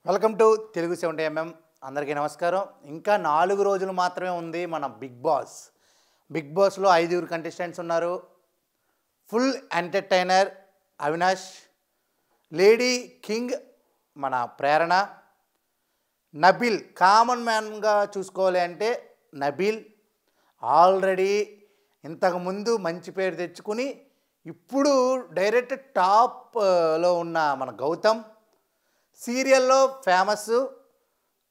Welcome to Telugu 70mm. అందరికీ నమస్కారం. ఇంకా 4 రోజులు మాత్రమే ఉంది మన బిగ్ బాస్. బిగ్ బాస్లో 5 కంటెస్టెంట్స్ ఉన్నారు. Full entertainer Avinash, lady king మన ప్రేరణ, నబీల్. కామన్ మ్యాన్గా చూసుకోవాలి అంటే నబీల్ ఆల్రెడీ ఇంతకుముందు మంచి పేరు తెచ్చుకుని ఇప్పుడు డైరెక్ట్ టాప్లో ఉన్న మన గౌతమ్, సీరియల్లో ఫేమస్,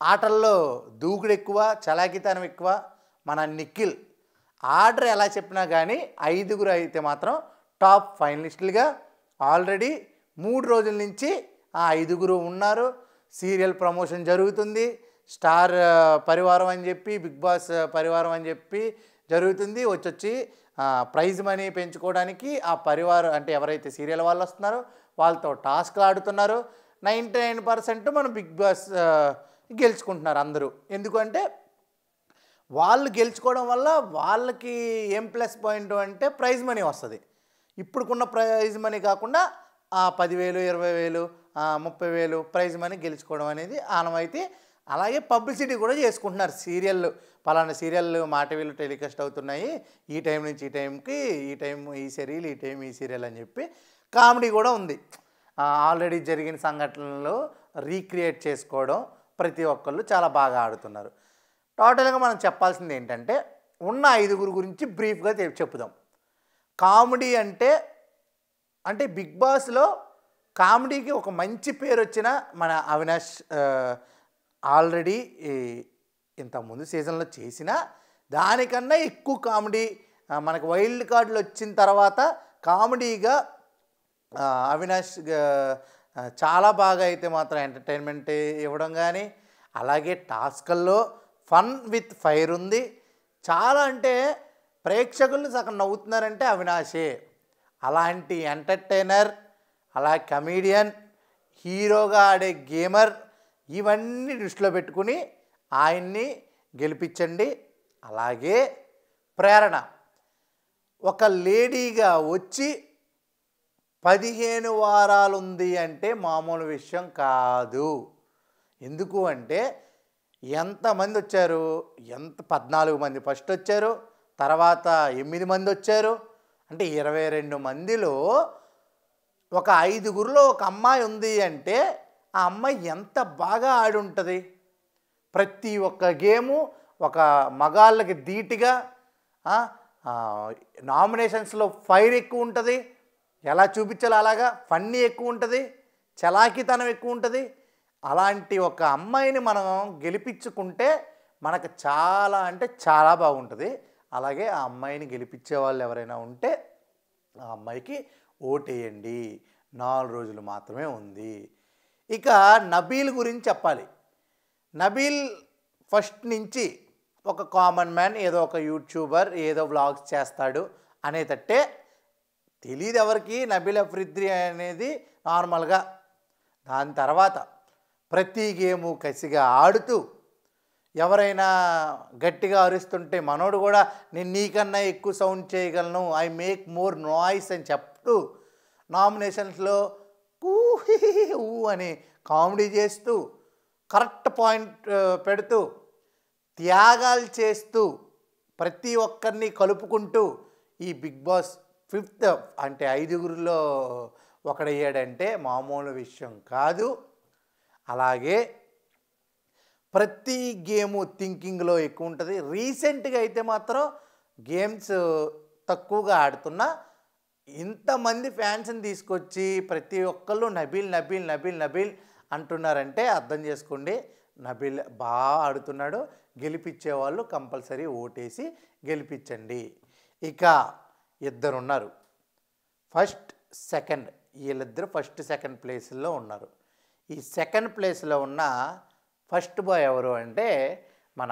ఆటల్లో దూకుడు ఎక్కువ, చలాకితనం ఎక్కువ మన నిఖిల్. ఆర్డర్ ఎలా చెప్పినా కానీ 5 అయితే మాత్రం టాప్ ఫైనలిస్టులుగా ఆల్రెడీ 3 రోజుల నుంచి ఆ 5 ఉన్నారు. సీరియల్ ప్రమోషన్ జరుగుతుంది. స్టార్ పరివారం అని చెప్పి, బిగ్ బాస్ పరివారం అని చెప్పి జరుగుతుంది. వచ్చి ప్రైజ్ మనీ పెంచుకోవడానికి ఆ పరివారం అంటే ఎవరైతే సీరియల్ వాళ్ళు వస్తున్నారో వాళ్ళతో టాస్క్లు ఆడుతున్నారు. 99% మన బిగ్ బాస్ గెలుచుకుంటున్నారు అందరూ. ఎందుకంటే వాళ్ళు గెలుచుకోవడం వల్ల వాళ్ళకి ఏం ప్లస్ పాయింట్ అంటే ప్రైజ్ మనీ వస్తుంది. ఇప్పుడుకున్న ప్రైజ్ మనీ కాకుండా 10,000, 20,000, 30,000 ప్రైజ్ మనీ గెలుచుకోవడం అనేది ఆనవాయితీ. అలాగే పబ్లిసిటీ కూడా చేసుకుంటున్నారు. సీరియల్ పలానా సీరియల్ మా టీవీలో టెలికాస్ట్ అవుతున్నాయి, ఈ టైం నుంచి ఈ టైంకి, ఈ టైం ఈ సీరియల్, ఈ టైం ఈ సీరియల్ అని చెప్పి కామెడీ కూడా ఉంది. ఆల్రెడీ జరిగిన సంఘటనలు రీక్రియేట్ చేసుకోవడం ప్రతి ఒక్కళ్ళు చాలా బాగా ఆడుతున్నారు. టోటల్గా మనం చెప్పాల్సింది ఏంటంటే ఉన్న 5 గురించి బ్రీఫ్గా చెప్పుదాం. కామెడీ అంటే బిగ్ బాస్లో కామెడీకి ఒక మంచి పేరు వచ్చిన మన అవినాష్ ఆల్రెడీ ఇంతకుముందు సీజన్లో చేసిన దానికన్నా ఎక్కువ కామెడీ మనకు వైల్డ్ కార్డులు వచ్చిన తర్వాత కామెడీగా అవినాష్ చాలా బాగా అయితే మాత్రం ఎంటర్టైన్మెంట్ ఇవ్వడం కానీ, అలాగే టాస్కల్లో ఫన్ విత్ ఫైర్ ఉంది. చాలా అంటే ప్రేక్షకులు సగం నవ్వుతున్నారంటే అవినాషే. అలాంటి ఎంటర్టైనర్, అలా కమీడియన్, హీరోగా ఆడే గేమర్, ఇవన్నీ దృష్టిలో పెట్టుకుని ఆయన్ని గెలిపించండి. అలాగే ప్రేరణ ఒక లేడీగా వచ్చి 15 వారాలు ఉంది అంటే మామూలు విషయం కాదు. ఎందుకు అంటే ఎంతమంది వచ్చారు, 14 మంది ఫస్ట్ వచ్చారు, తర్వాత 8 మంది వచ్చారు. అంటే 22 మందిలో ఒక 5లో ఒక అమ్మాయి ఉంది అంటే ఆ అమ్మాయి ఎంత బాగా ఆడి ఉంటుంది. ప్రతి ఒక్క గేము ఒక మగాళ్ళకి ధీటుగా, నామినేషన్స్లో ఫైర్ ఎక్కువ ఉంటుంది, ఎలా చూపించాలో అలాగా ఫన్నీ ఎక్కువ ఉంటుంది, చలాకితనం ఎక్కువ ఉంటుంది. అలాంటి ఒక అమ్మాయిని మనం గెలిపించుకుంటే మనకు చాలా అంటే చాలా బాగుంటుంది. అలాగే ఆ అమ్మాయిని గెలిపించే వాళ్ళు ఎవరైనా ఉంటే ఆ అమ్మాయికి ఓటేయండి. 4 రోజులు మాత్రమే ఉంది. ఇక నబీల్ గురించి చెప్పాలి. నబీల్ ఫస్ట్ నుంచి ఒక కామన్ మ్యాన్, ఏదో ఒక యూట్యూబర్, ఏదో వ్లాగ్స్ చేస్తాడు అనేటట్టే తెలియదు ఎవరికి. నబీల్ అఫ్రిద్రి అనేది నార్మల్గా దాని తర్వాత ప్రతి గేము కసిగా ఆడుతూ, ఎవరైనా గట్టిగా అరుస్తుంటే మనోడు కూడా నేను నీకన్నా ఎక్కువ సౌండ్ చేయగలను, ఐ మేక్ మోర్ నాయిస్ అని చెప్తూ నామినేషన్స్లో ఊ అని కామెడీ చేస్తూ, కరెక్ట్ పాయింట్ పెడుతూ, త్యాగాలు చేస్తూ, ప్రతి ఒక్కరిని కలుపుకుంటూ ఈ బిగ్ బాస్ 5th అంటే 5లో ఒకడయ్యాడంటే మామూలు విషయం కాదు. అలాగే ప్రతి గేము థింకింగ్లో ఎక్కువ ఉంటుంది. రీసెంట్గా అయితే మాత్రం గేమ్స్ తక్కువగా ఆడుతున్నా ఇంతమంది ఫ్యాన్స్ని తీసుకొచ్చి ప్రతి ఒక్కళ్ళు నబీల్ నబీల్ నబీల్ నబీల్ అంటున్నారంటే అర్థం చేసుకోండి, నబీల్ బాగా ఆడుతున్నాడు. గెలిపించేవాళ్ళు కంపల్సరీ ఓటేసి గెలిపించండి. ఇక 2 ఉన్నారు, ఫస్ట్ సెకండ్. వీళ్ళిద్దరు ఫస్ట్ సెకండ్ ప్లేస్లో ఉన్నారు. ఈ సెకండ్ ప్లేస్లో ఉన్న ఫస్ట్ బాయ్ ఎవరు అంటే మన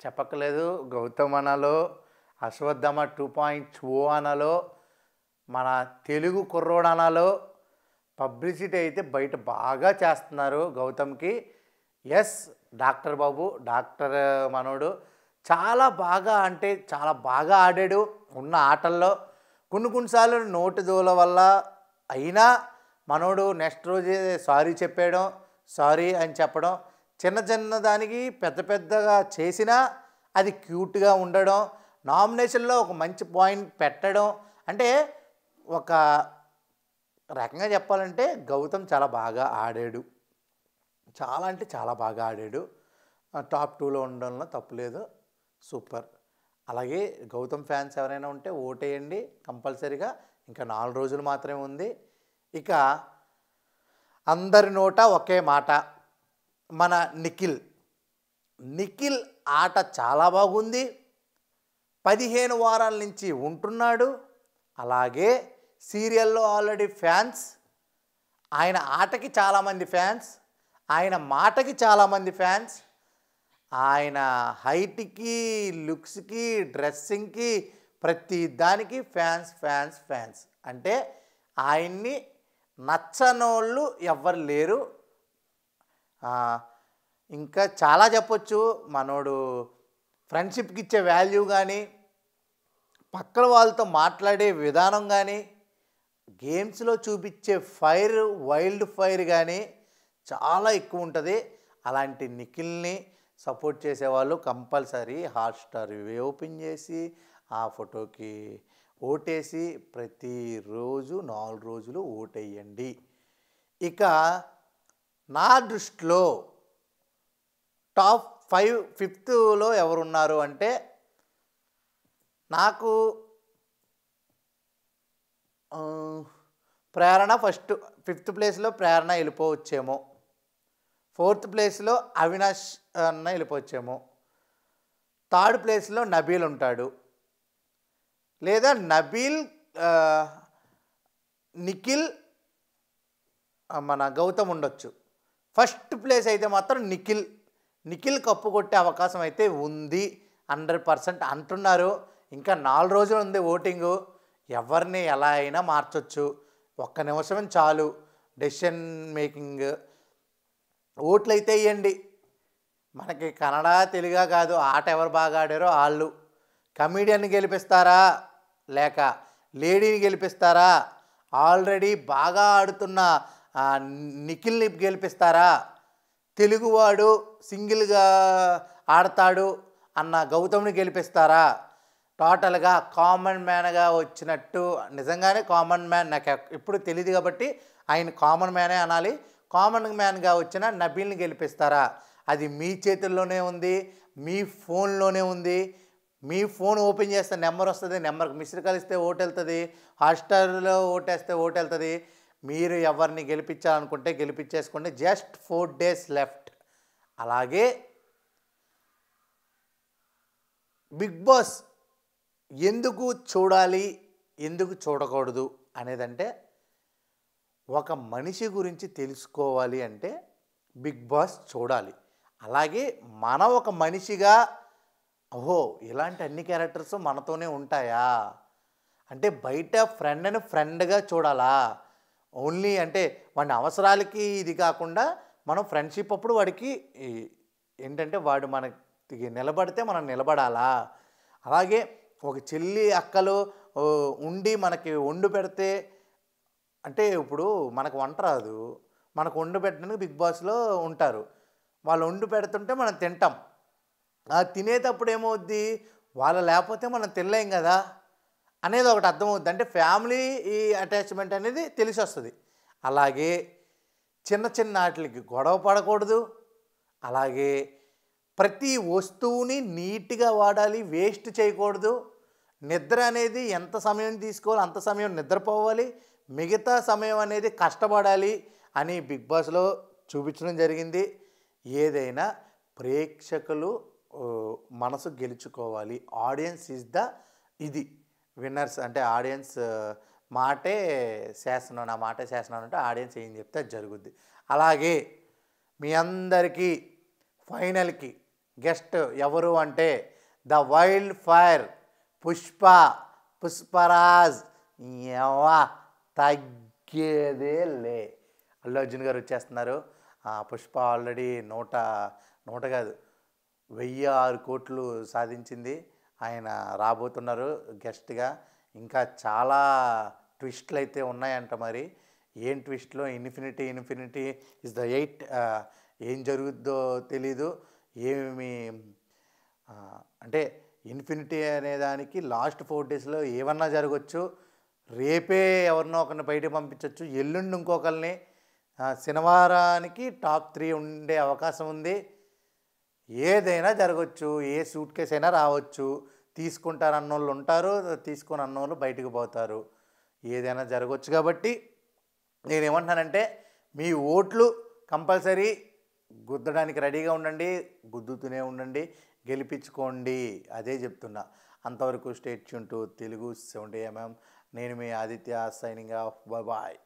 చెప్పక్కలేదు, గౌతమ్ అనాలో, అశ్వత్థామ 2.0 అనాలో, మన తెలుగు కుర్రోడు అనాలో. పబ్లిసిటీ అయితే బయట బాగా చేస్తున్నారు గౌతమ్కి. ఎస్, డాక్టర్ బాబు, డాక్టర్ మనోడు చాలా బాగా అంటే చాలా బాగా ఆడాడు ఉన్న ఆటల్లో. కొన్నిసార్లు నోటి దూల వల్ల అయినా మనోడు నెక్స్ట్ రోజే సారీ చెప్పేయడం, సారీ అని చెప్పడం, చిన్న చిన్న దానికి పెద్ద పెద్దగా చేసినా అది క్యూట్గా ఉండడం, నామినేషన్లో ఒక మంచి పాయింట్ పెట్టడం, అంటే ఒక రకంగా చెప్పాలంటే గౌతమ్ చాలా బాగా ఆడాడు. చాలా అంటే చాలా బాగా ఆడాడు. టాప్ 2లో ఉండడంలో తప్పులేదు. సూపర్. అలాగే గౌతమ్ ఫ్యాన్స్ ఎవరైనా ఉంటే ఓటేయండి కంపల్సరీగా. ఇంకా 4 రోజులు మాత్రమే ఉంది. ఇక అందరి నోట ఒకే మాట, మన నిఖిల్ ఆట చాలా బాగుంది. 15 వారాల నుంచి ఉంటున్నాడు. అలాగే సీరియల్లో ఆల్రెడీ ఫ్యాన్స్, ఆయన ఆటకి చాలామంది ఫ్యాన్స్, ఆయన మాటకి చాలామంది ఫ్యాన్స్, ఆయన హైట్కి, లుక్స్కి, డ్రెస్సింగ్కి, ప్రతి దానికి ఫ్యాన్స్ ఫ్యాన్స్ ఫ్యాన్స్. అంటే ఆయన్ని నచ్చనోళ్ళు ఎవ్వరు లేరు. ఇంకా చాలా చెప్పొచ్చు. మనోడు ఫ్రెండ్షిప్కి ఇచ్చే వాల్యూ కానీ, పక్కన వాళ్ళతో మాట్లాడే విధానం కానీ, గేమ్స్లో చూపించే ఫైర్, వైల్డ్ ఫైర్ కానీ చాలా ఎక్కువ ఉంటుంది. అలాంటి నిఖిల్ని సపోర్ట్ చేసేవాళ్ళు కంపల్సరీ హాట్‌స్టార్ ఓపెన్ చేసి ఆ ఫోటోకి ఓటేసి ప్రతిరోజు 4 రోజులు ఓటేయండి. ఇక నా దృష్టిలో టాప్ 5 5థ్‌లో ఎవరున్నారు అంటే, నాకు ప్రేరణ ఫస్ట్ 5థ్ ప్లేస్లో ప్రేరణ వెళ్ళిపోవచ్చేమో. 4థ్ ప్లేస్లో అవినాష్ అన్న వెళ్ళిపోవచ్చేమో. 3rd ప్లేస్లో నబీల్ ఉంటాడు. లేదా నబీల్, నిఖిల్, మన గౌతమ్ ఉండొచ్చు. ఫస్ట్ ప్లేస్ అయితే మాత్రం నిఖిల్ కప్పు కొట్టే అవకాశం అయితే ఉంది 100% అంటున్నారు. ఇంకా 4 రోజులు ఉంది ఓటింగు. ఎవరిని ఎలా అయినా మార్చొచ్చు. ఒక్క నిమిషం చాలు డెసిషన్ మేకింగ్. ఓట్లు అయితే వేయండి. మనకి కన్నడ, తెలుగు కాదు, ఆట ఎవరు బాగా ఆడారో వాళ్ళు. కమీడియన్ని గెలిపిస్తారా లేక లేడీని గెలిపిస్తారా, ఆల్రెడీ బాగా ఆడుతున్న నిఖిల్ని గెలిపిస్తారా, తెలుగువాడు సింగిల్గా ఆడతాడు అన్న గౌతమ్ని గెలిపిస్తారా, టోటల్గా కామన్ మ్యాన్గా వచ్చినట్టు, నిజంగానే కామన్ మ్యాన్ నాకు ఎప్పుడు తెలియదు కాబట్టి ఆయన కామన్ మ్యానే అనాలి, కామన్ మ్యాన్గా వచ్చిన నబీల్ని గెలిపిస్తారా? అది మీ చేతుల్లోనే ఉంది, మీ ఫోన్లోనే ఉంది. మీ ఫోన్ ఓపెన్ చేస్తే నెంబర్ వస్తుంది, నెంబర్కి మిస్డ్ కాల్ ఇస్తే ఓటు వెళ్తుంది, హాట్‌స్టార్లో ఓటేస్తే ఓటు వెళ్తుంది. మీరు ఎవరిని గెలిపించాలనుకుంటే గెలిపించేసుకోండి. Just 4 days left. అలాగే బిగ్ బాస్ ఎందుకు చూడాలి, ఎందుకు చూడకూడదు అనేదంటే, ఒక మనిషి గురించి తెలుసుకోవాలి అంటే బిగ్ బాస్ చూడాలి. అలాగే మన ఒక మనిషిగా, ఓహో ఇలాంటి అన్ని క్యారెక్టర్స్ మనతోనే ఉంటాయా అంటే, బయట ఫ్రెండ్ని ఫ్రెండ్గా చూడాలా, ఓన్లీ అంటే వాడి అవసరాలకి ఇది కాకుండా మనం ఫ్రెండ్షిప్ అప్పుడు వాడికి ఏంటంటే వాడు మనకి నిలబడితే మనం నిలబడాలా. అలాగే ఒక చెల్లి అక్కలు ఉండి మనకి వండు పెడితే, అంటే ఇప్పుడు మనకు వంట రాదు, మనకు వండు పెట్టడానికి బిగ్ బాస్లో ఉంటారు, వాళ్ళు వండు పెడుతుంటే మనం తింటాం. తినేటప్పుడు ఏమవుద్ది, వాళ్ళు లేకపోతే మనం తినలేం కదా అనేది ఒకటి అర్థమవుద్ది. అంటే ఫ్యామిలీ ఈ అటాచ్మెంట్ అనేది తెలిసి వస్తుంది. అలాగే చిన్న చిన్న వాటికి గొడవ పడకూడదు. అలాగే ప్రతి వస్తువుని నీట్గా వాడాలి, వేస్ట్ చేయకూడదు. నిద్ర అనేది ఎంత సమయం తీసుకోవాలి అంత సమయం నిద్రపోవాలి, మిగతా సమయం అనేది కష్టపడాలి అని బిగ్ బాస్లో చూపించడం జరిగింది. ఏదైనా ప్రేక్షకులు మనసు గెలుచుకోవాలి. ఆడియన్స్ ఈజ్ ద ఇది విన్నర్స్. అంటే ఆడియన్స్ మాటే శాసనం, నా మాటే శాసనం అంటే ఆడియన్స్ ఏం చెప్తే అది జరుగుద్ది. అలాగే మీ అందరికీ ఫైనల్కి గెస్ట్ ఎవరు అంటే ద వైల్డ్ ఫైర్ పుష్పరాజ్. తగ్గేదే లే. అల్లు అర్జున్ గారు వచ్చేస్తున్నారు. పుష్ప ఆల్రెడీ 100 కాదు 1006 కోట్లు సాధించింది. ఆయన రాబోతున్నారు గెస్ట్గా. ఇంకా చాలా ట్విస్ట్లు అయితే ఉన్నాయంట. మరి ఏం ట్విస్ట్లో infinity infinity is the eight, ఏం జరుగుద్దో తెలీదు. ఏమి అంటే ఇన్ఫినిటీ అనే దానికి లాస్ట్ 4 డేస్లో ఏమన్నా జరగవచ్చు. రేపే ఎవరినో ఒకరిని బయటకు పంపించవచ్చు, ఎల్లుండి ఇంకొకరిని, శనివారానికి టాప్ 3 ఉండే అవకాశం ఉంది. ఏదైనా జరగవచ్చు, ఏ సూట్ కేసు అయినా రావచ్చు. తీసుకుంటారన్నోళ్ళు ఉంటారు, తీసుకొని అన్నోళ్ళు బయటకు పోతారు. ఏదైనా జరగవచ్చు. కాబట్టి నేనేమంటున్నానంటే మీ ఓట్లు కంపల్సరీ గుద్దడానికి రెడీగా ఉండండి, గుద్దుతూనే ఉండండి, గెలిపించుకోండి, అదే చెప్తున్నా. అంతవరకు state tune to Telugu 70mm. నేను మీ ఆదిత్య, సైనింగ్ ఆఫ్. బాయ్.